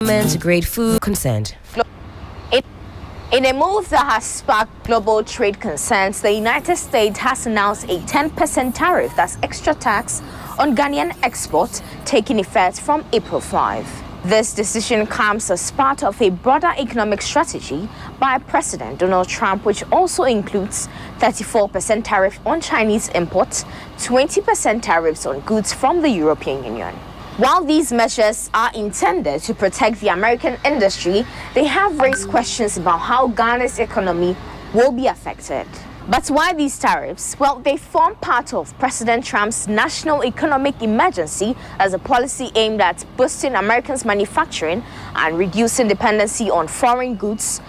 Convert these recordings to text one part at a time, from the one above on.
Great food concerned. In a move that has sparked global trade concerns, the United States has announced a 10% tariff, that's extra tax, on Ghanaian exports taking effect from April 5. This decision comes as part of a broader economic strategy by President Donald Trump, which also includes 34% tariff on Chinese imports, 20% tariffs on goods from the European Union. While these measures are intended to protect the American industry, they have raised questions about how Ghana's economy will be affected. But why these tariffs? Well, they form part of President Trump's national economic emergency as a policy aimed at boosting Americans' manufacturing and reducing dependency on foreign goods,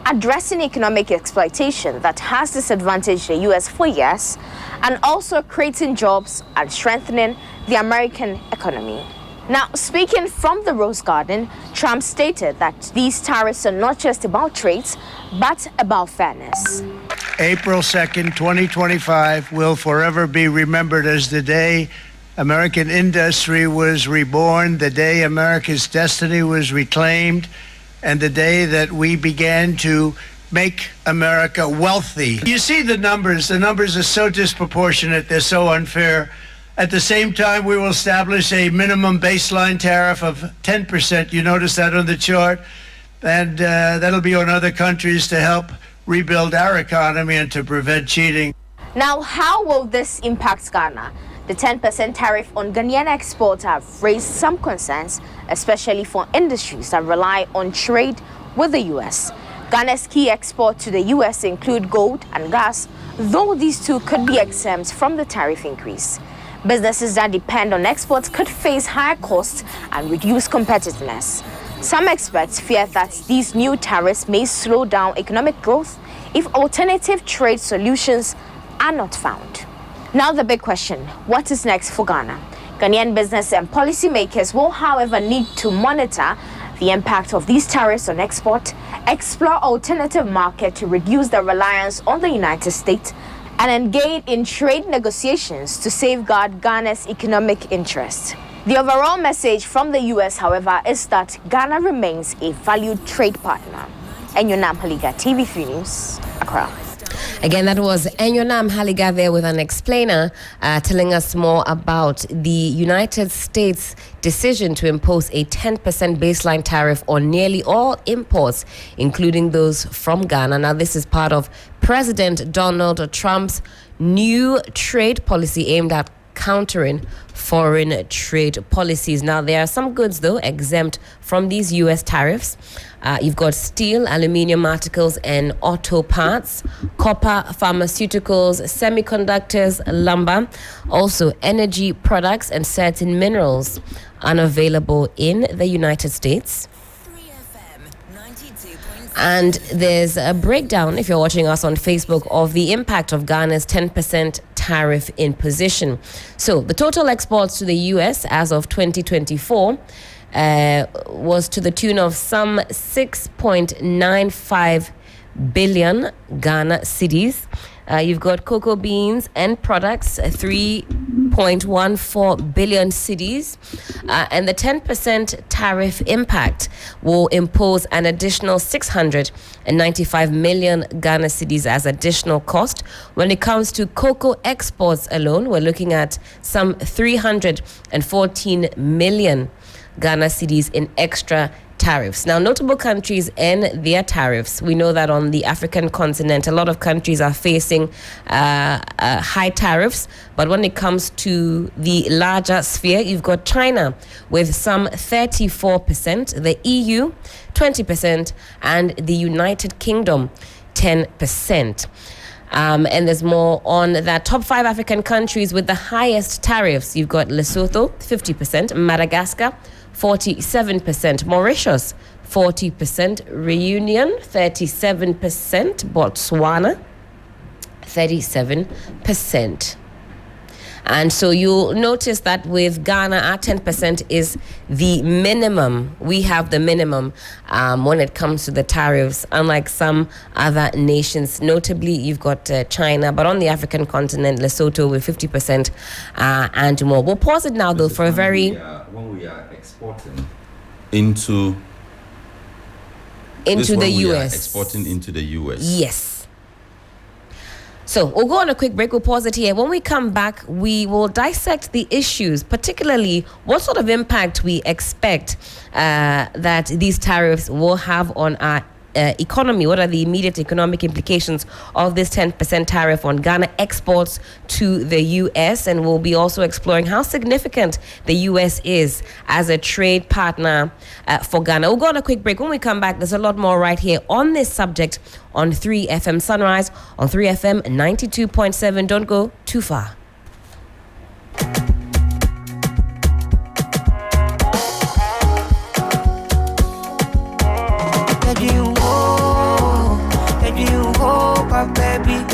addressing economic exploitation that has disadvantaged the U.S. for years, and also creating jobs and strengthening the American economy. Now, speaking from the Rose Garden, Trump stated that these tariffs are not just about trade, but about fairness. April 2nd, 2025 will forever be remembered as the day American industry was reborn, the day America's destiny was reclaimed, and the day that we began to make America wealthy. You see the numbers are so disproportionate, they're so unfair. At the same time, we will establish a minimum baseline tariff of 10%. You notice that on the chart? And that'll be on other countries to help rebuild our economy and to prevent cheating. Now, how will this impact Ghana? The 10% tariff on Ghanaian exports have raised some concerns, especially for industries that rely on trade with the U.S. Ghana's key exports to the U.S. include gold and gas, though these two could be exempt from the tariff increase. Businesses that depend on exports could face higher costs and reduce competitiveness. Some experts fear that these new tariffs may slow down economic growth if alternative trade solutions are not found. Now the big question, what is next for Ghana? Ghanaian business and policymakers will, however, need to monitor the impact of these tariffs on export, explore alternative markets to reduce their reliance on the United States, and engage in trade negotiations to safeguard Ghana's economic interests. The overall message from the U.S., however, is that Ghana remains a valued trade partner. Enyonam Haliga, TV3 News, Accra. Again, that was Enyonam Haliga there with an explainer telling us more about the United States' decision to impose a 10% baseline tariff on nearly all imports, including those from Ghana. Now, this is part of President Donald Trump's new trade policy aimed at countering foreign trade policies. Now, there are some goods, though, exempt from these U.S. tariffs. You've got steel, aluminium articles, and auto parts, copper, pharmaceuticals, semiconductors, lumber, also energy products and certain minerals unavailable in the United States. And there's a breakdown, if you're watching us on Facebook, of the impact of Ghana's 10% tariff imposition. So the total exports to the U.S. as of 2024 was to the tune of some 6.95 billion Ghana cedis. You've got cocoa beans and products, 3.14 billion cedis. And the 10% tariff impact will impose an additional 695 million Ghana cedis as additional cost. When it comes to cocoa exports alone, we're looking at some 314 million Ghana cedis in extra tariffs. Now, notable countries and their tariffs. We know that on the African continent, a lot of countries are facing high tariffs. But when it comes to the larger sphere, you've got China with some 34%, the EU 20%, and the United Kingdom 10%. And there's more on that. Top 5 African countries with the highest tariffs. You've got Lesotho, 50%, Madagascar, 47%, Mauritius, 40%, Reunion, 37%, Botswana, 37%. And so you'll notice that with Ghana, our 10% is the minimum. We have the minimum when it comes to the tariffs, unlike some other nations. Notably, you've got China, but on the African continent, Lesotho with 50% and more. We'll pause it now, though, for a very... When we are exporting into into the we are US. exporting into the US. Yes. So we'll go on a quick break. We'll pause it here. When we come back, we will dissect the issues, particularly what sort of impact we expect that these tariffs will have on our economy. What are the immediate economic implications of this 10% tariff on Ghana exports to the US? And we'll be also exploring how significant the US is as a trade partner for Ghana. We'll go on a quick break. When we come back, there's a lot more right here on this subject on 3FM Sunrise, on 3FM 92.7. Don't go too far. Baby.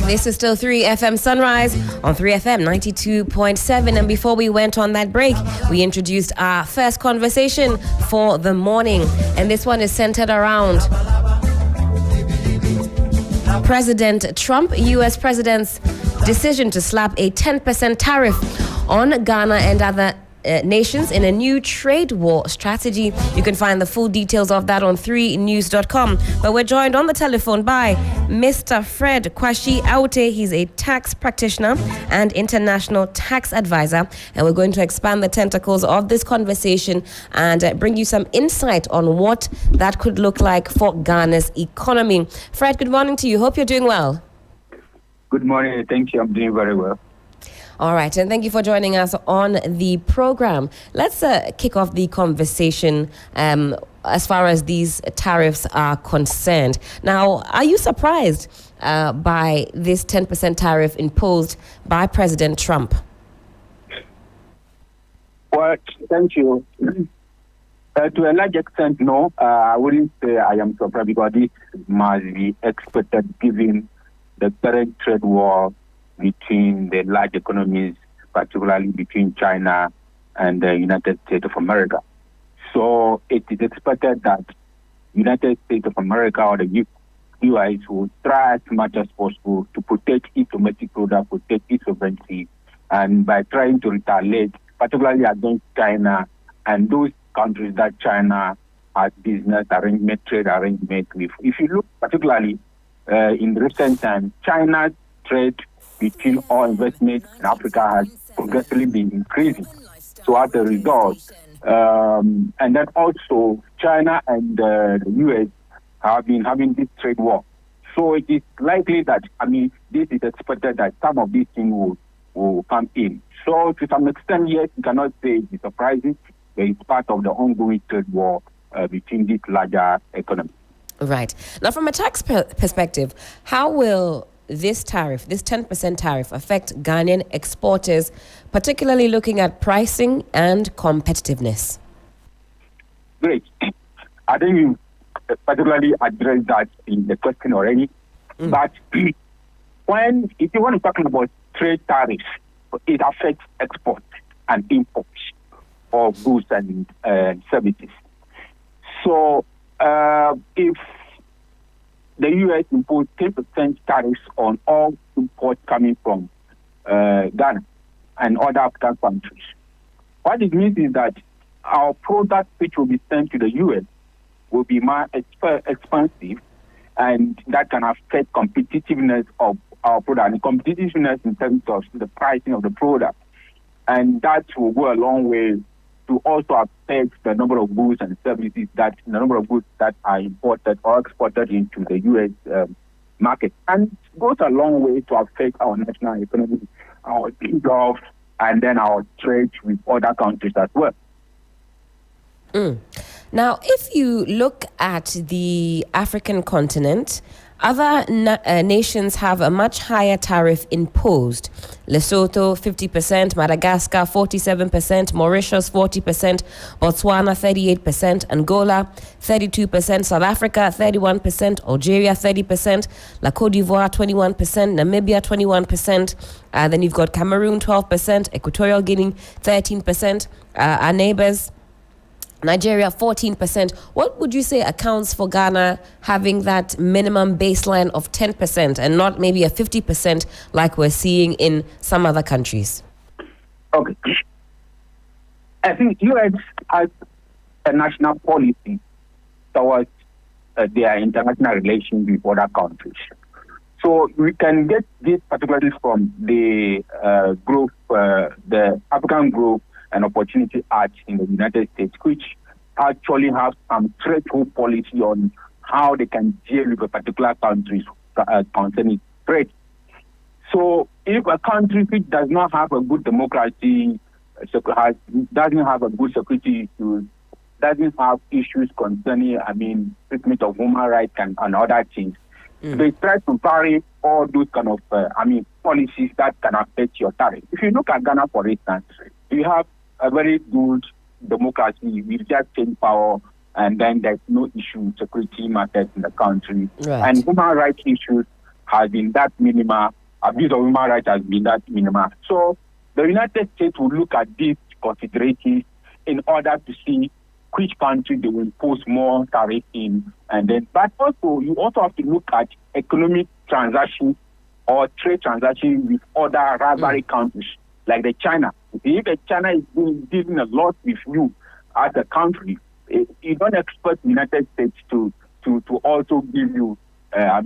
This is still 3FM Sunrise on 3FM 92.7. And before we went on that break, we introduced our first conversation for the morning. And this one is centered around President Trump, US President's decision to slap a 10% tariff on Ghana and other nations in a new trade war strategy. You can find the full details of that on 3news.com. But we're joined on the telephone by Mr. Fred Kwashi Aute. He's a tax practitioner and international tax advisor. And we're going to expand the tentacles of this conversation and bring you some insight on what that could look like for Ghana's economy. Fred, good morning to you. Hope you're doing well. Good morning. Thank you. I'm doing very well. All right, and thank you for joining us on the program. Let's kick off the conversation as far as these tariffs are concerned. Now, are you surprised by this 10% tariff imposed by President Trump? Well, thank you. To a large extent, no. I wouldn't say I am surprised because this must be expected given the current trade war between the large economies, particularly between China and the United States of America. So it is expected that United States of America or the U.S. will try as much as possible to protect its domestic product, protect its sovereignty, and by trying to retaliate, particularly against China and those countries that China has business arrangement, trade arrangement with. If you look particularly in recent times, China's trade between all investments in Africa has progressively been increasing. So as a result, and then also China and the U.S. have been having this trade war. So it is likely that, this is expected that some of these things will come in. So to some extent, yes, you cannot say it is surprising, but it's part of the ongoing trade war between these larger economies. Right. Now, from a tax perspective, how will this tariff, this 10% tariff, affect Ghanaian exporters, particularly looking at pricing and competitiveness? Great. I think you particularly addressed that in the question already. But if you want to talk about trade tariffs, it affects export and imports of goods and services. So if the U.S. imposed 10% tariffs on all imports coming from Ghana and other African countries, what it means is that our products which will be sent to the U.S. will be more expensive, and that can affect competitiveness of our product and competitiveness in terms of the pricing of the product. And that will go a long way to also affect the number of goods and services the number of goods that are imported or exported into the U.S. Market. And it goes a long way to affect our national economy, our jobs, and then our trade with other countries as well. Now, if you look at the African continent, other nations have a much higher tariff imposed. Lesotho, 50%, Madagascar, 47%, Mauritius, 40%, Botswana, 38%, Angola, 32%, South Africa, 31%, Algeria, 30%, La Côte d'Ivoire, 21%, Namibia, 21%. Then you've got Cameroon, 12%, Equatorial Guinea, 13%, our neighbors, Nigeria, 14%. What would you say accounts for Ghana having that minimum baseline of 10% and not maybe a 50% like we're seeing in some other countries? Okay. I think U.S. has a national policy towards their international relations with other countries. So we can get this particularly from the group, the African Growth and Opportunity Act in the United States, which actually have some threshold policy on how they can deal with a particular country concerning trade. So if a country which does not have a good democracy, doesn't have a good security issues, doesn't have issues concerning, treatment of human rights and other things, they try to vary all those kind of, policies that can affect your tariff. If you look at Ghana, for instance, you have a very good democracy with just same power, and then there's no issue security matters in the country. Right. And human rights issues have been that minimal. Abuse of human rights has been that minimal. So the United States will look at these considerations in order to see which country they will impose more tariff in. And then, but also you also have to look at economic transactions or trade transactions with other rivalry countries like the China. If China is dealing a lot with you as a country, you don't expect the United States to also give you, a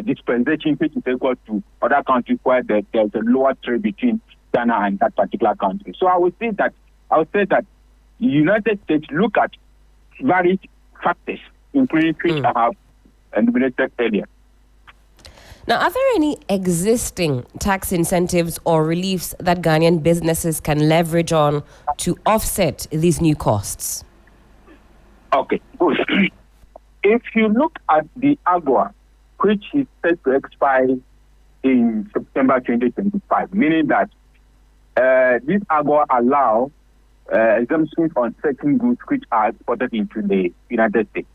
dispensation which is equal to other countries where there's a lower trade between China and that particular country. So I would say that the United States look at various factors, including which I have enumerated earlier. Now, are there any existing tax incentives or reliefs that Ghanaian businesses can leverage on to offset these new costs? Okay, good. If you look at the AGOA, which is set to expire in September 2025, meaning that this AGOA allow exemptions on certain goods which are exported into the United States.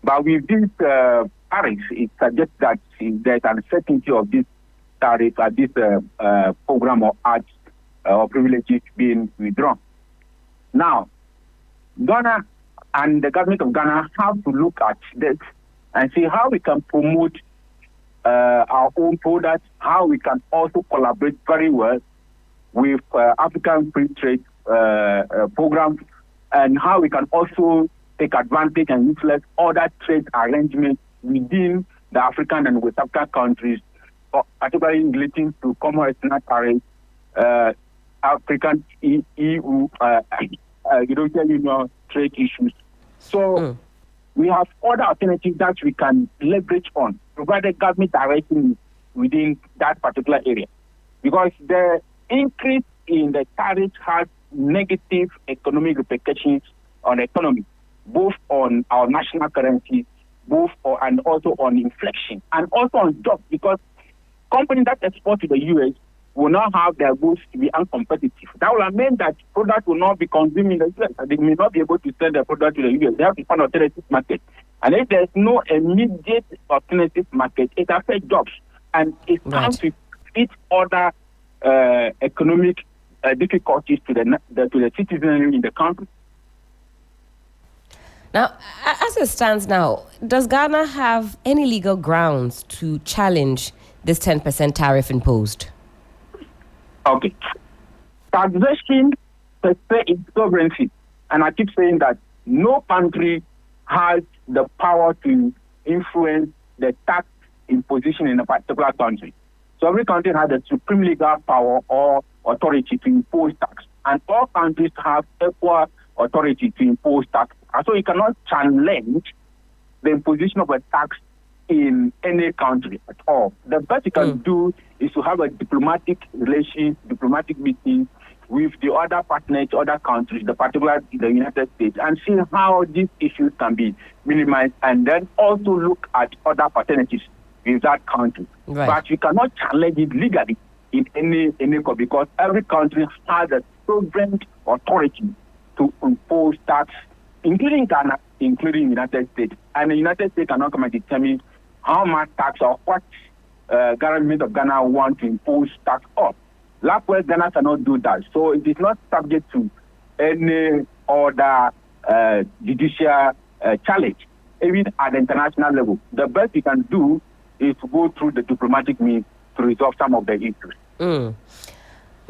But with this tariffs, it suggests that there's uncertainty of this tariff or this program or act or privileges being withdrawn. Now, Ghana and the government of Ghana have to look at this and see how we can promote our own products, how we can also collaborate very well with African Free Trade programs, and how we can also take advantage and utilize other trade arrangements within the African and West African countries, particularly relating to common external tariffs, African EU, European Union trade issues. So we have other alternatives that we can leverage on, provided government direction within that particular area. Because the increase in the tariffs has negative economic repercussions on the economy, both on our national currency, and also on inflation, and also on jobs, because companies that export to the U.S. will not have their goods to be uncompetitive. That will mean that products will not be consumed in the U.S. They may not be able to sell their product to the U.S. They have to find alternative market. And if there's no immediate alternative market, it affects jobs. And it comes to fit other economic difficulties to the citizenry in the country. Now, as it stands now, does Ghana have any legal grounds to challenge this 10% tariff imposed? Okay. Taxation per se is sovereignty. And I keep saying that no country has the power to influence the tax imposition in a particular country. So every country has the supreme legal power or authority to impose tax. And all countries have equal authority to impose tax. And so you cannot challenge the imposition of a tax in any country at all. The best you can do is to have a diplomatic relations, diplomatic meeting with the other partners, other countries, particularly the United States, and see how these issues can be minimized, and then also look at other alternatives with that country. Right. But you cannot challenge it legally in any court, because every country has a sovereign authority to impose tax, including Ghana, including the United States. And the United States cannot come and determine how much tax or what government of Ghana want to impose tax on. Likewise, Ghana cannot do that. So it is not subject to any other judicial challenge, even at the international level. The best we can do is to go through the diplomatic means to resolve some of the issues.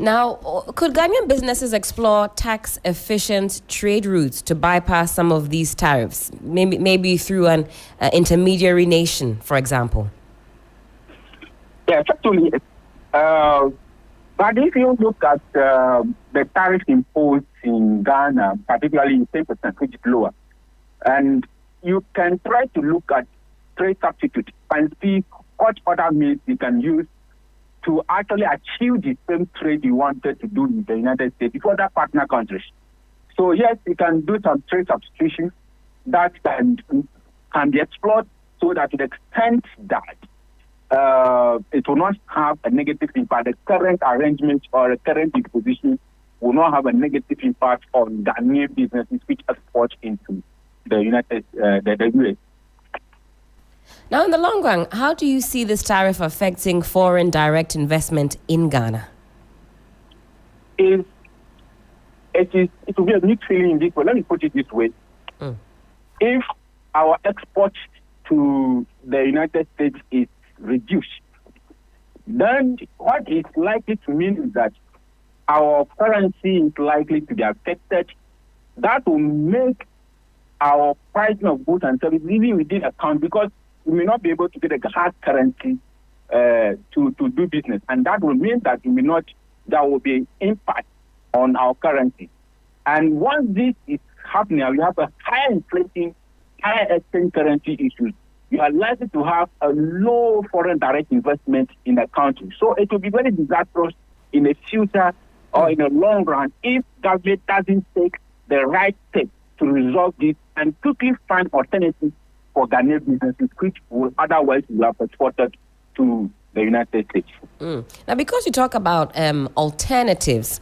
Now, could Ghanaian businesses explore tax-efficient trade routes to bypass some of these tariffs, maybe through an intermediary nation, for example? Yes, actually. But if you look at the tariff imposed in Ghana, particularly 10%, which is lower, and you can try to look at trade substitute and see what other means you can use to actually achieve the same trade you wanted to do in the United States with other partner countries. So yes, you can do some trade substitution that can be explored, so that to the extent that it will not have a negative impact. The current arrangement or the current disposition will not have a negative impact on Ghanaian businesses which export into the the US. Now, in the long run, how do you see this tariff affecting foreign direct investment in Ghana? It will be a mixed feeling in this way. Let me put it this way. If our export to the United States is reduced, then what is likely to mean is that our currency is likely to be affected. That will make our pricing of goods and services even within account, because we may not be able to get a hard currency to do business, and that will mean that there will be impact on our currency. And once this is happening, we have a higher inflation, higher exchange currency issues. you are likely to have a low foreign direct investment in the country. So it will be very disastrous in the future or in the long run if government doesn't take the right steps to resolve this and quickly find alternatives for Ghanaian businesses which would otherwise have exported to the United States. Now, because you talk about alternatives,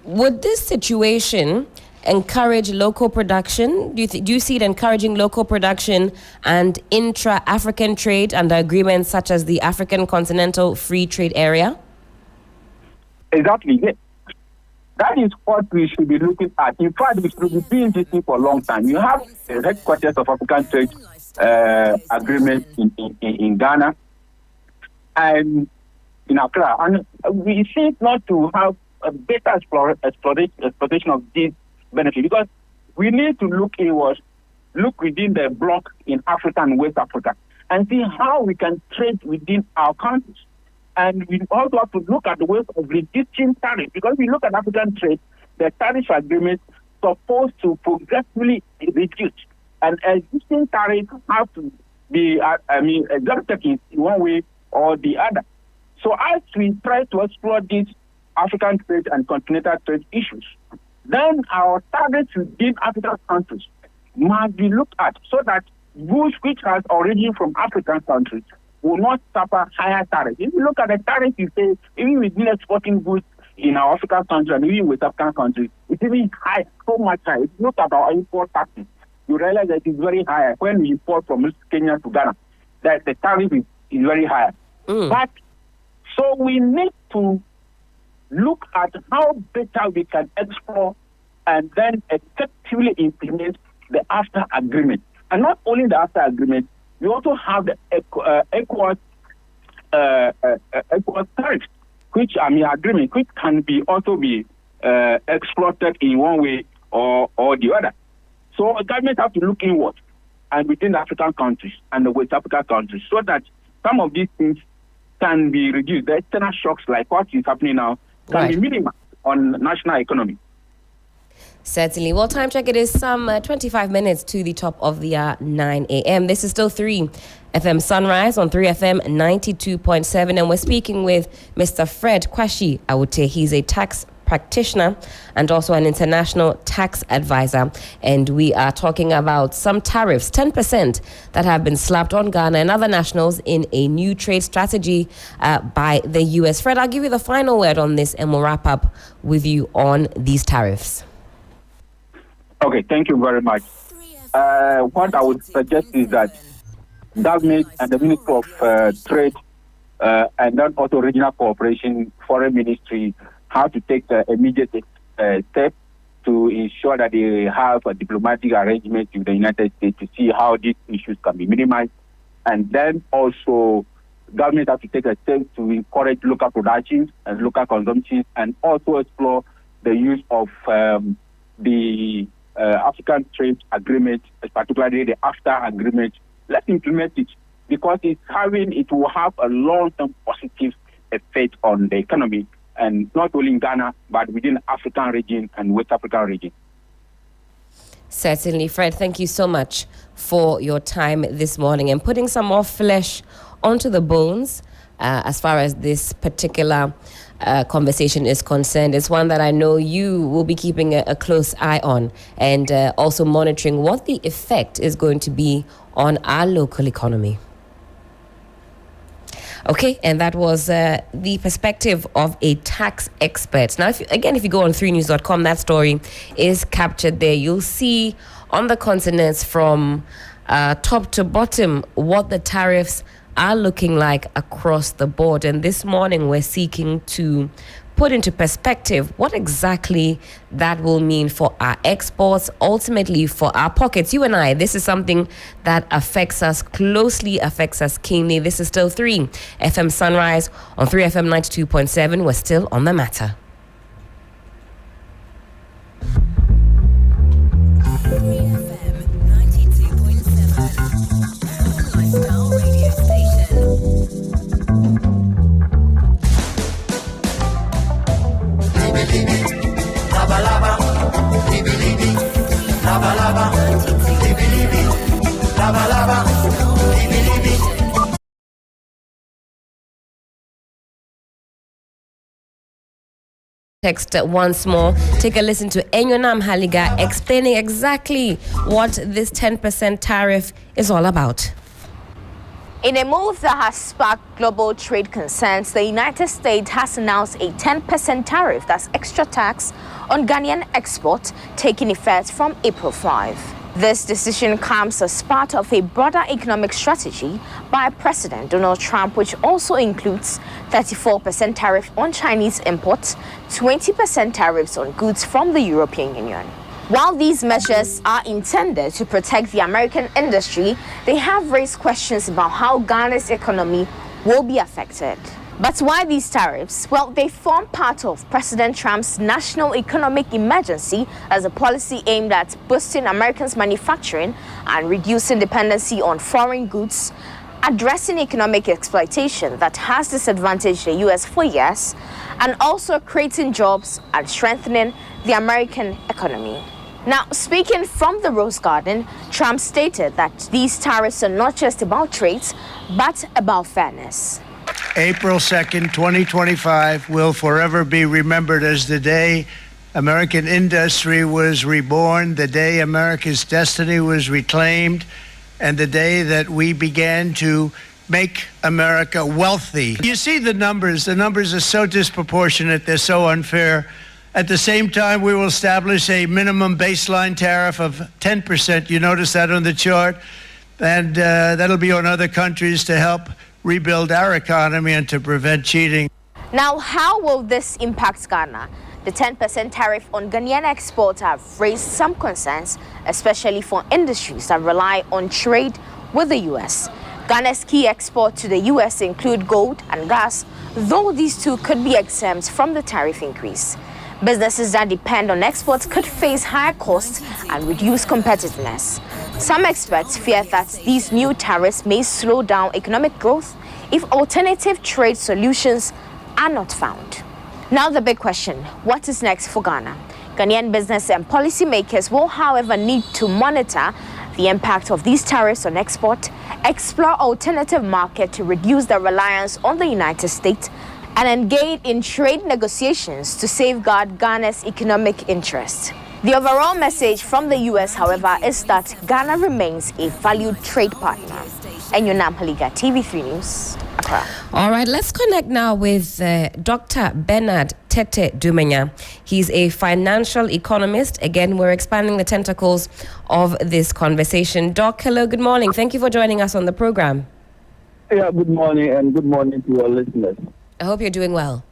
would this situation encourage local production? Do you see it encouraging local production and intra-African trade under agreements such as the African Continental Free Trade Area? Exactly, yes. That is what we should be looking at. In fact, we should be doing this thing for a long time. You have the headquarters of African Trade Agreement in Ghana and in Accra. And we seek not to have a better exploitation of this benefit because we need to look inwards, look within the bloc in Africa and West Africa and see how we can trade within our countries. And we also have to look at the ways of reducing tariffs because if we look at African trade, the tariff agreement is supposed to progressively reduce. And existing tariffs have to be, executed in one way or the other. So as we try to explore these African trade and continental trade issues, then our targets within African countries must be looked at so that goods which has origin from African countries will not suffer higher tariffs. If you look at the tariffs, you say, even within exporting goods in our African countries and even with African countries, it's even high, so much high. If you look at our import taxes, you realize that it's very high. When we import from Kenya to Ghana, that the tariff is very high. But so we need to look at how better we can explore and then effectively implement the AFTA agreement. And not only the AFTA agreement, we also have the ECOWAS tariffs, which agreement, which can be also be exploited in one way or the other. So governments have to look inward and within the African countries and the West African countries so that some of these things can be reduced. The external shocks like what is happening now can be minimized on national economy. Certainly. Well, time check, it is some 25 minutes to the top of the 9 a.m. This is still 3 FM Sunrise on 3FM 92.7. And we're speaking with Mr. Fred Kwashi Awute. He's a tax practitioner and also an international tax advisor. And we are talking about some tariffs, 10%, that have been slapped on Ghana and other nationals in a new trade strategy by the U.S. Fred, I'll give you the final word on this and we'll wrap up with you on these tariffs. Okay, thank you very much. What I would suggest is that government and the Ministry of Trade and then also regional cooperation, foreign ministry, have to take immediate steps to ensure that they have a diplomatic arrangement with the United States to see how these issues can be minimized. And then also government have to take a step to encourage local production and local consumption and also explore the use of the African Trade Agreement, particularly the AFTA agreement. Let's implement it because it will have a long-term positive effect on the economy, and not only in Ghana, but within the African region and West African region. Certainly, Fred, thank you so much for your time this morning and putting some more flesh onto the bones as far as this particular conversation is concerned. It's one that I know you will be keeping a close eye on and also monitoring what the effect is going to be on our local economy. Okay, and that was the perspective of a tax expert. Now, if you go on 3news.com, that story is captured there. You'll see on the continents from top to bottom what the tariffs are looking like across the board. And this morning, we're seeking to put into perspective what exactly that will mean for our exports, ultimately for our pockets. You and I, this is something that affects us closely, affects us keenly. This is still 3 FM Sunrise on 3FM 92.7. We're still on the matter. Lava, lava, libi, libi, lava, lava, libi. Text once more. Take a listen to Enyonam Haliga explaining exactly what this 10% tariff is all about. In a move that has sparked global trade concerns, the United States has announced a 10% tariff, that's extra tax, on Ghanaian export, taking effect from April 5. This decision comes as part of a broader economic strategy by President Donald Trump, which also includes 34% tariff on Chinese imports, 20% tariffs on goods from the European Union. While these measures are intended to protect the American industry, they have raised questions about how Ghana's economy will be affected. But why these tariffs? Well, they form part of President Trump's national economic emergency as a policy aimed at boosting Americans' manufacturing and reducing dependency on foreign goods, addressing economic exploitation that has disadvantaged the U.S. for years, and also creating jobs and strengthening the American economy. Now, speaking from the Rose Garden, Trump stated that these tariffs are not just about trade, but about fairness. April 2nd, 2025 will forever be remembered as the day American industry was reborn, the day America's destiny was reclaimed, and the day that we began to make America wealthy. You see the numbers are so disproportionate, they're so unfair. At the same time, we will establish a minimum baseline tariff of 10%. You notice that on the chart? And that'll be on other countries to help rebuild our economy and to prevent cheating. Now, how will this impact Ghana? The 10% tariff on Ghanaian exports have raised some concerns, especially for industries that rely on trade with the U.S. Ghana's key exports to the U.S. include gold and gas, though these two could be exempt from the tariff increase. Businesses that depend on exports could face higher costs and reduce competitiveness. Some experts fear that these new tariffs may slow down economic growth if alternative trade solutions are not found. Now the big question, what is next for Ghana? Ghanaian business and policymakers will, however, need to monitor the impact of these tariffs on export, explore alternative markets to reduce the reliance on the United States, and engage in trade negotiations to safeguard Ghana's economic interests. The overall message from the U.S., however, is that Ghana remains a valued trade partner. Enyonam Haliga, TV3 News, Accra. All right, let's connect now with Dr. Bernard Tete Dumenya. He's a financial economist. Again, we're expanding the tentacles of this conversation. Doc, hello, good morning. Thank you for joining us on the program. Yeah, good morning, and good morning to our listeners. I hope you're doing well.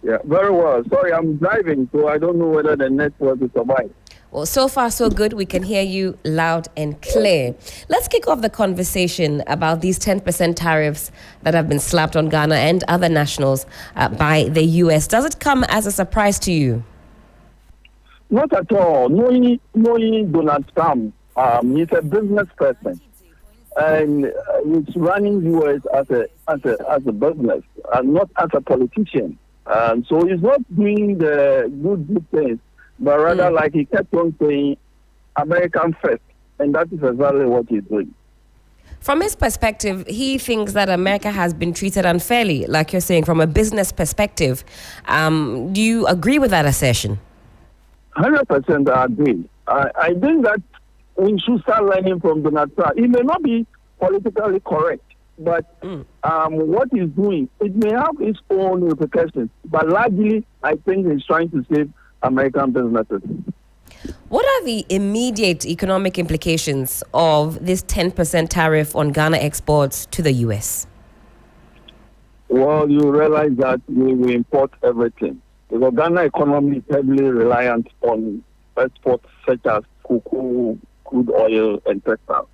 Yeah, very well. Sorry, I'm driving, so I don't know whether the network is survive. Well, so far so good. We can hear you loud and clear. Let's kick off the conversation about these 10% tariffs that have been slapped on Ghana and other nationals by the U.S. Does it come as a surprise to you? Not at all. Knowing Donald Trump, he's a business person, and he's running U.S. as a business, and not as a politician. So he's not doing the good things, but rather, like he kept on saying, American first, and that is exactly what he's doing. From his perspective, he thinks that America has been treated unfairly, like you're saying, from a business perspective. Do you agree with that assertion? 100% I agree. I think that we should start learning from Donald Trump. He may not be politically correct, but what he's doing, it may have its own repercussions. But largely, I think he's trying to save American businesses. What are the immediate economic implications of this 10% tariff on Ghana exports to the U.S.? Well, you realize that we import everything. The Ghana economy is heavily reliant on exports such as cocoa, crude oil, and textiles.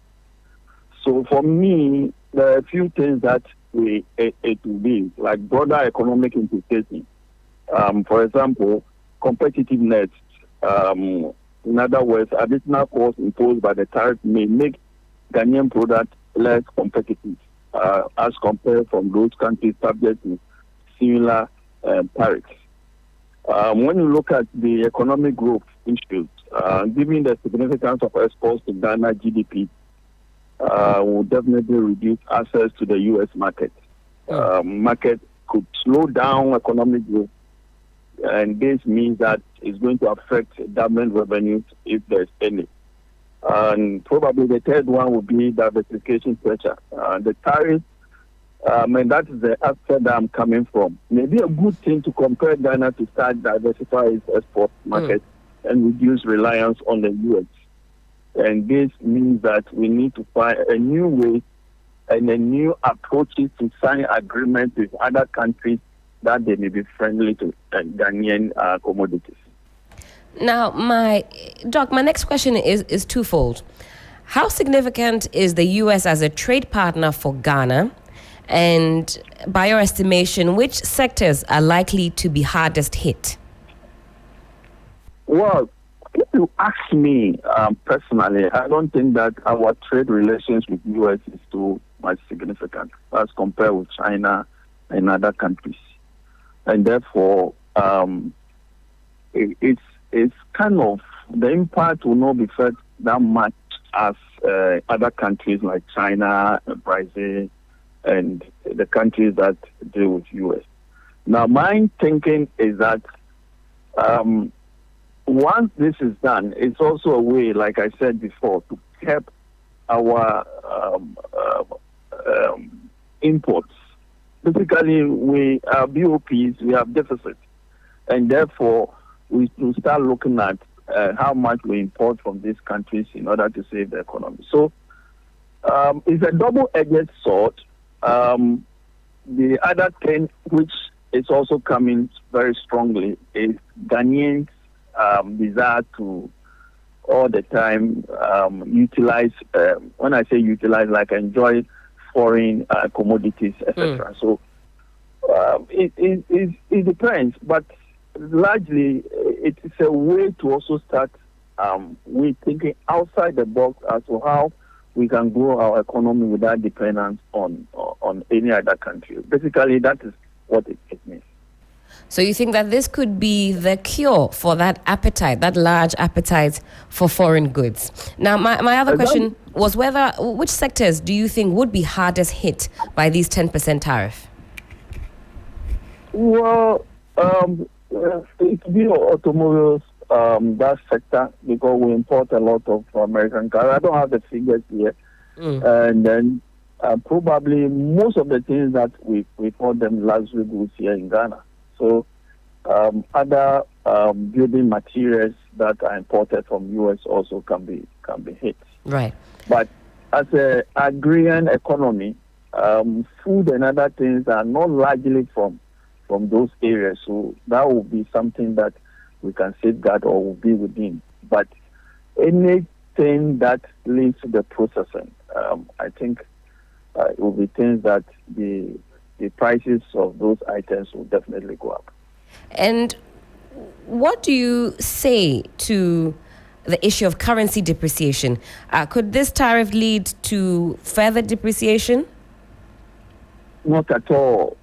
So for me, there are a few things that it will be, like broader economic implications. For example, competitiveness. In other words, additional costs imposed by the tariff may make Ghanaian products less competitive as compared from those countries subject to similar tariffs. When you look at the economic growth issues, given the significance of exports to Ghana GDP, will definitely reduce access to the U.S. market. Market could slow down economic growth and this means that it's going to affect government revenues if there's any. And probably the third one would be diversification pressure. The tariffs, and that is the aspect that I'm coming from. Maybe a good thing to compare Ghana to start diversify its export market and reduce reliance on the U.S. And this means that we need to find a new way and a new approaches to sign agreements with other countries that they may be friendly to Ghanaian commodities. Now, my next question is twofold. How significant is the U.S. as a trade partner for Ghana? And by your estimation, which sectors are likely to be hardest hit? Well, if you ask me personally, I don't think that our trade relations with the U.S. is too much significant as compared with China and other countries. And therefore, it's kind of, the impact will not be felt that much as other countries like China, Brazil, and the countries that deal with U.S. Now, my thinking is that once this is done, it's also a way, like I said before, to keep our imports. Basically, we have BOPs, we have deficit, and therefore we will start looking at how much we import from these countries in order to save the economy. So it's a double-edged sword. The other thing, which is also coming very strongly, is Ghanaians' desire to all the time utilize, when I say utilize, like enjoy foreign commodities, etc. So it depends, but largely it is a way to also start with thinking outside the box as to how we can grow our economy without dependence on any other country. Basically, that is what it means. So you think that this could be the cure for that appetite, that large appetite for foreign goods? Now, my other question was which sectors do you think would be hardest hit by these 10% tariff? Well, it could be automobiles, that sector, because we import a lot of American cars. I don't have the figures here. And then probably most of the things that we call them luxury goods here in Ghana. So other building materials that are imported from U.S. also can be hit. Right. But as an agrarian economy, food and other things are not largely from those areas. So that will be something that we can safeguard or will be within. But anything that leads to the processing, I think it will be things that the prices of those items will definitely go up. And what do you say to the issue of currency depreciation? Could this tariff lead to further depreciation? Not at all.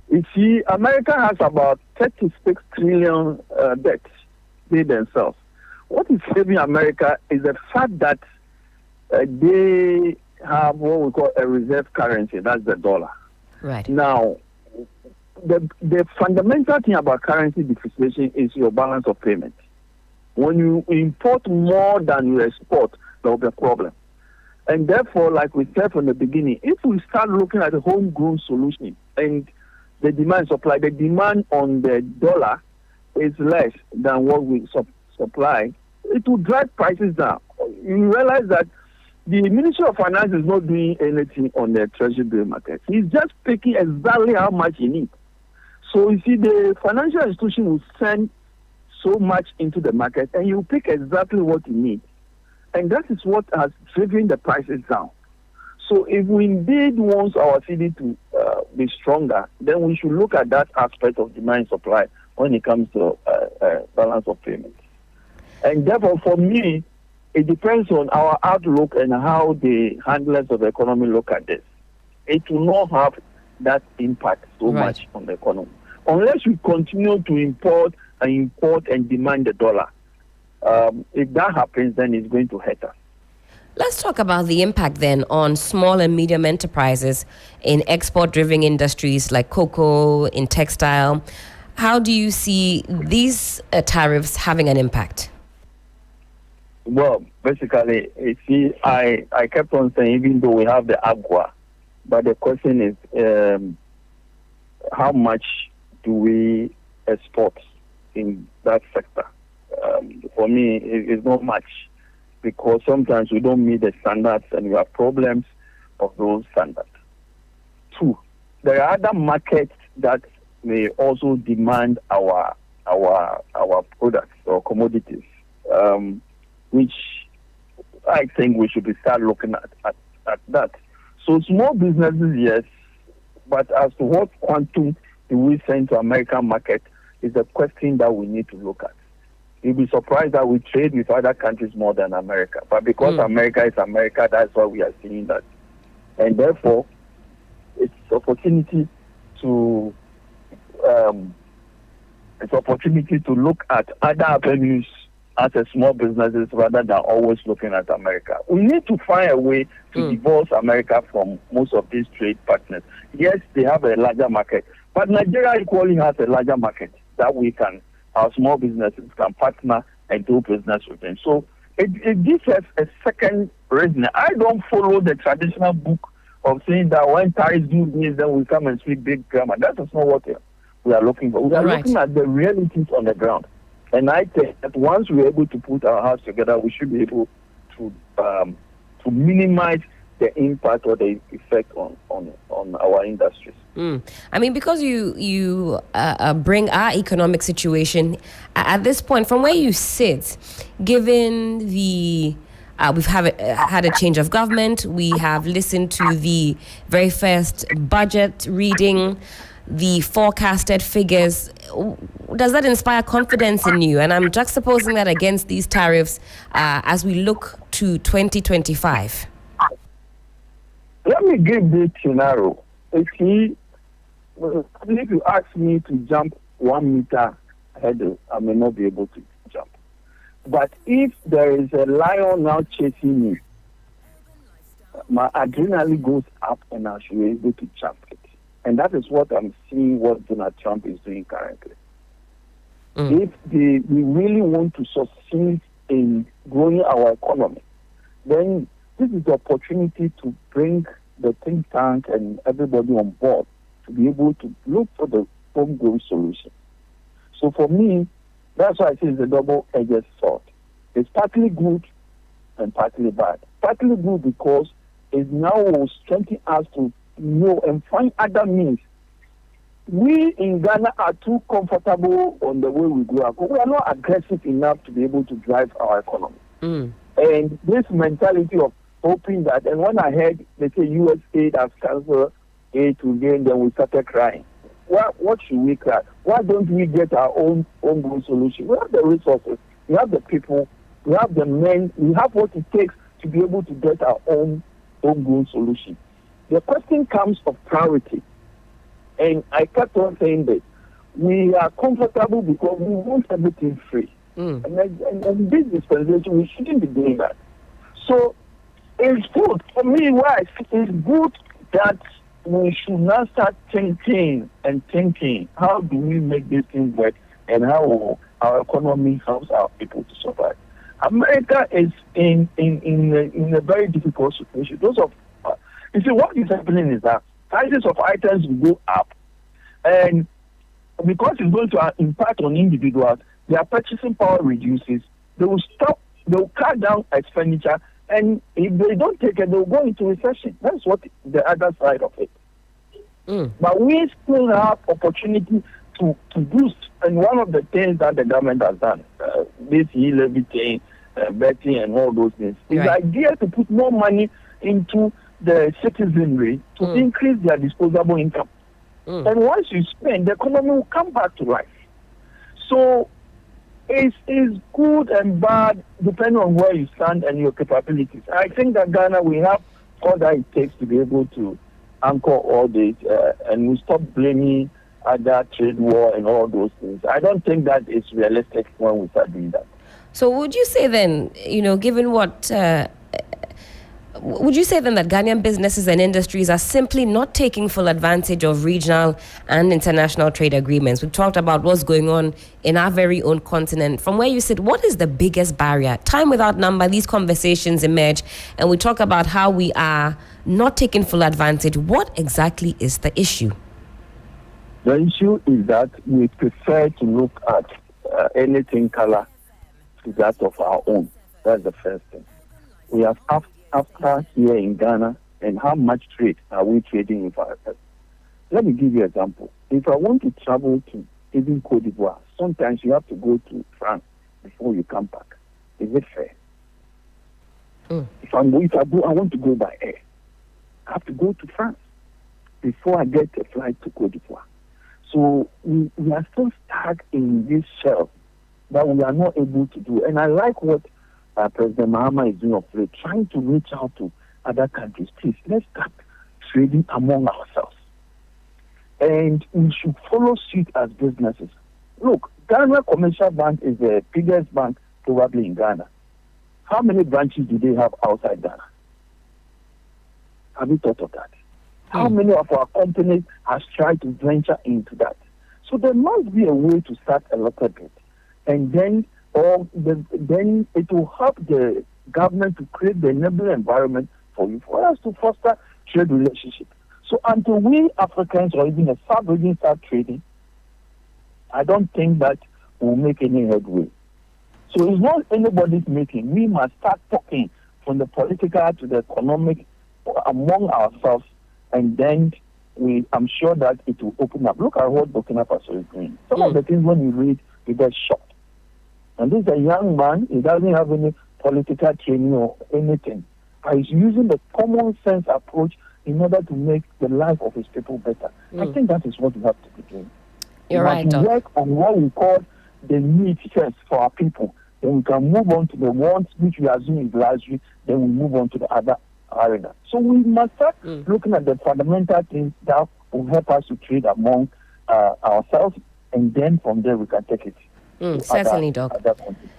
You see, America has about 36 trillion debt, they themselves. What is saving America is the fact that they have what we call a reserve currency, that's the dollar. Right. Now, the fundamental thing about currency depreciation is your balance of payment. When you import more than you export, there will be a problem. And therefore, like we said from the beginning, if we start looking at a homegrown solution and the demand supply, the demand on the dollar is less than what we supply, it will drive prices down. You realize that the Ministry of Finance is not doing anything on the treasury bill market. He's just picking exactly how much he needs. So you see, the financial institution will send so much into the market and you pick exactly what you need. And that is what has driven the prices down. So if we indeed want our city to be stronger, then we should look at that aspect of demand and supply when it comes to balance of payment. And therefore, for me, it depends on our outlook and how the handlers of the economy look at this. It will not have that impact so much on the economy. Unless we continue to import and demand the dollar. If that happens, then it's going to hurt us. Let's talk about the impact then on small and medium enterprises in export-driven industries like cocoa, in textile. how do you see these tariffs having an impact? Well, basically, you see, I kept on saying, even though we have the agua, but the question is, how much do we export in that sector? For me, it's not much, because sometimes we don't meet the standards and we have problems of those standards. Two, there are other markets that may also demand our products or commodities, which I think we should start looking at that. So small businesses, yes, but as to what quantum do we send to American market is a question that we need to look at. You'll be surprised that we trade with other countries more than America. But because America is America, that's why we are seeing that. And therefore, it's opportunity to look at other avenues as a small businesses rather than always looking at America. We need to find a way to divorce America from most of these trade partners. Yes, they have a larger market, but Nigeria equally has a larger market that our small businesses can partner and do business with them. So it gives us a second reason. I don't follow the traditional book of saying that when tariffs do this, then we come and speak big grammar. That is not what we are looking for. We are looking at the realities on the ground. And I think that once we're able to put our hearts together, we should be able to minimize the impact or the effect on our industries. I mean, because you bring our economic situation at this point, from where you sit, given the we've had a change of government, we have listened to the very first budget reading, the forecasted figures. Does that inspire confidence in you? And I'm juxtaposing that against these tariffs as we look to 2025. Let me give this scenario. If you ask me to jump 1 meter hurdle, I may not be able to jump. But if there is a lion now chasing me, my adrenaline goes up and I should be able to jump it. And that is what I'm seeing what Donald Trump is doing currently. If we really want to succeed in growing our economy, then this is the opportunity to bring the think tank and everybody on board to be able to look for the homegrown solution. So for me, that's why I say it's a double-edged sword. It's partly good and partly bad. Partly good because it now will strengthen us to know and find other means. We in Ghana are too comfortable on the way we grow up. We are not aggressive enough to be able to drive our economy. And this mentality of hoping that, and when I heard they say US aid has canceled aid to gain, then we started crying. What should we cry? Why don't we get our own homegrown solution? We have the resources, we have the people, we have the men, we have what it takes to be able to get our own homegrown solution. The question comes of priority. And I kept on saying that we are comfortable because we want everything free. And in this dispensation, we shouldn't be doing that. So it's good. For me, why it's good that we should now start thinking, how do we make this thing work and how our economy helps our people to survive. America is in a very difficult situation. You see, what is happening is that prices of items will go up, and because it's going to impact on individuals, their purchasing power reduces. They will cut down expenditure, and if they don't take it, they'll go into recession. That's what the other side of it. But we still have opportunity to boost, and one of the things that the government has done, this e-levy thing, betting and all those things, is the idea to put more money into the citizenry to increase their disposable income. And once you spend, the economy will come back to life. So it's good and bad depending on where you stand and your capabilities. I think that Ghana, we have all that it takes to be able to anchor all this and we stop blaming other trade war and all those things. I don't think that it's realistic when we start doing that. So would you say then, given what Would you say then that Ghanaian businesses and industries are simply not taking full advantage of regional and international trade agreements? We've talked about what's going on in our very own continent. From where you sit, what is the biggest barrier? Time without number, these conversations emerge, and we talk about how we are not taking full advantage. What exactly is the issue? The issue is that we prefer to look at anything color to that of our own. That's the first thing. We have after here in Ghana, and how much trade are we trading with ourselves? Let me give you an example. If I want to travel to even Cote d'Ivoire, sometimes you have to go to France before you come back. Is it fair? If I want to go by air, I have to go to France before I get a flight to Cote d'Ivoire. So we are still stuck in this shell that we are not able to do. And I like what President Mahama is doing of late, trying to reach out to other countries. Please, let's start trading among ourselves. And we should follow suit as businesses. Look, Ghana Commercial Bank is the biggest bank probably in Ghana. How many branches do they have outside Ghana? Have you thought of that? How many of our companies have tried to venture into that? So there must be a way to start a little bit. And then it will help the government to create the enabling environment for us to foster trade relationships. So until we Africans or even the sub-region start trading, I don't think that will make any headway. So it's not anybody's making. We must start talking from the political to the economic among ourselves, and then I'm sure that it will open up. Look at what Burkina Faso is doing. Some of the things when you read, you get shocked. And this is a young man, he doesn't have any political training or anything. But he's using the common sense approach in order to make the life of his people better. I think that is what we have to be doing. You're right, to Doc. work on what we call the needs first for our people. Then we can move on to the wants, which we assume is luxury. Then we move on to the other arena. So we must start looking at the fundamental things that will help us to trade among ourselves, and then from there we can take it. Certainly, Doc.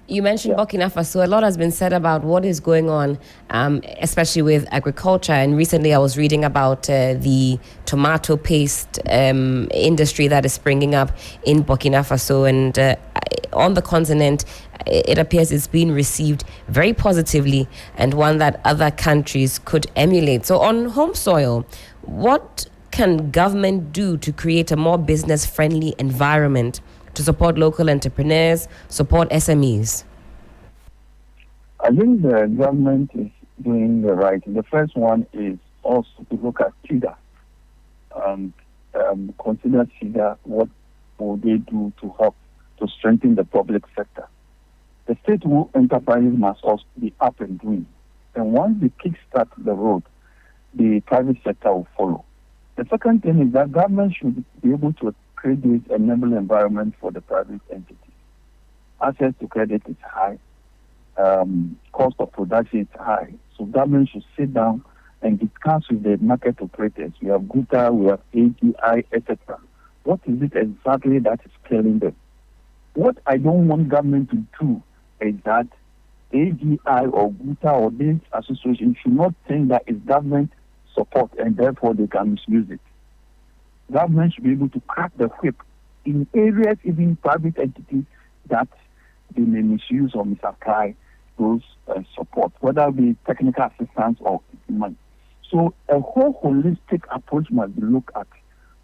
You mentioned Burkina Faso. A lot has been said about what is going on, especially with agriculture. And recently I was reading about the tomato paste industry that is springing up in Burkina Faso. And on the continent, it appears it's been received very positively, and one that other countries could emulate. So on home soil, what can government do to create a more business-friendly environment to support local entrepreneurs, support SMEs? I think the government is doing the right. The first one is also to look at CIDA and consider CIDA, what will they do to help to strengthen the public sector. The state enterprises must also be up and doing. And once they kickstart the road, the private sector will follow. The second thing is that government should be able to create this enabling environment for the private entities. Access to credit is high. Cost of production is high. So government should sit down and discuss with the market operators. We have GUTA, we have AGI, etc. What is it exactly that is killing them? What I don't want government to do is that AGI or GUTA or this association should not think that it's government support and therefore they can misuse it. Government should be able to crack the whip in areas, even private entities, that they may misuse or misapply those support, whether it be technical assistance or money. So a whole holistic approach must be looked at.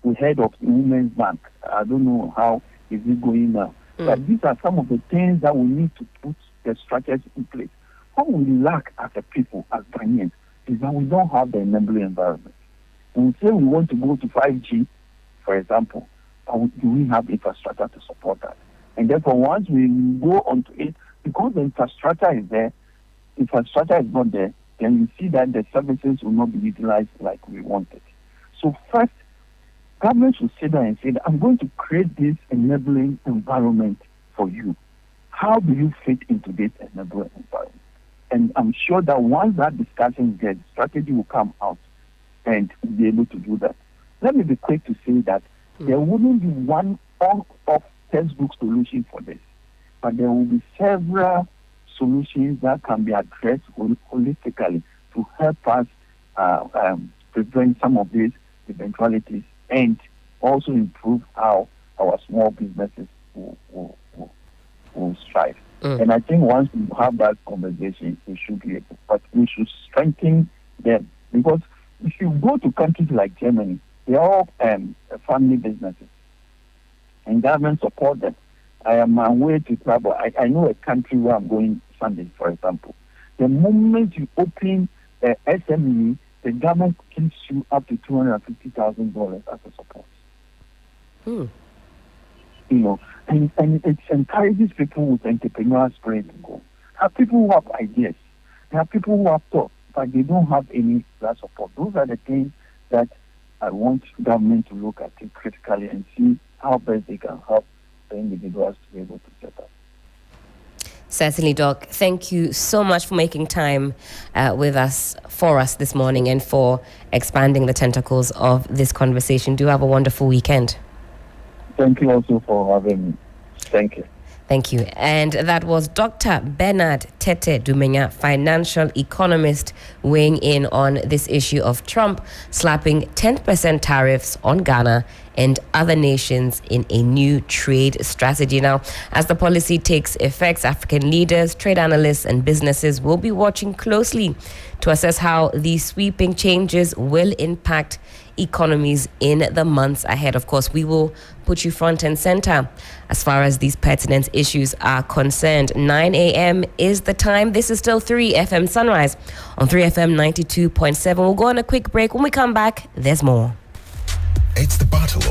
We heard of the Women's Bank. I don't know how is it going now. But these are some of the things that we need to put the structures in place. What we lack as a people, as Ghanaians, is that we don't have the enabling environment. When we say we want to go to 5G, for example, do we have infrastructure to support that? And therefore, once we go onto it, because the infrastructure is there, infrastructure is not there, then you see that the services will not be utilized like we wanted. So first, government should sit down and say that I'm going to create this enabling environment for you. How do you fit into this enabling environment? And I'm sure that once that discussion is there, the strategy will come out and we'll be able to do that. Let me be quick to say that there wouldn't be one off textbook solution for this, but there will be several solutions that can be addressed holistically to help us prevent some of these eventualities and also improve how our small businesses will strive. And I think once we have that conversation, we should be able, but we should strengthen them, because if you go to countries like Germany, they are all family businesses, and government support them. I am on way to travel. I know a country where I'm going Sunday, for example. The moment you open a SME, the government gives you up to $250,000 as a support. You know, and it encourages people with entrepreneurial spirit to go. There are people who have ideas. There are people who have thoughts, but they don't have any that support. Those are the things that I want government to look at it critically and see how best they can help the individuals to be able to set up. Certainly, Doc. Thank you so much for making time for us this morning and for expanding the tentacles of this conversation. Do have a wonderful weekend. Thank you also for having me. Thank you. Thank you. And that was Dr. Bernard Tete Dumenya, financial economist, weighing in on this issue of Trump slapping 10% tariffs on Ghana and other nations in a new trade strategy. Now, as the policy takes effect, African leaders, trade analysts, and businesses will be watching closely to assess how these sweeping changes will impact economies in the months ahead. Of course, we will put you front and center as far as these pertinent issues are concerned. 9 a.m. is the time. This is still 3FM Sunrise on 3FM 92.7. We'll go on a quick break. When we come back, there's more. It's the battle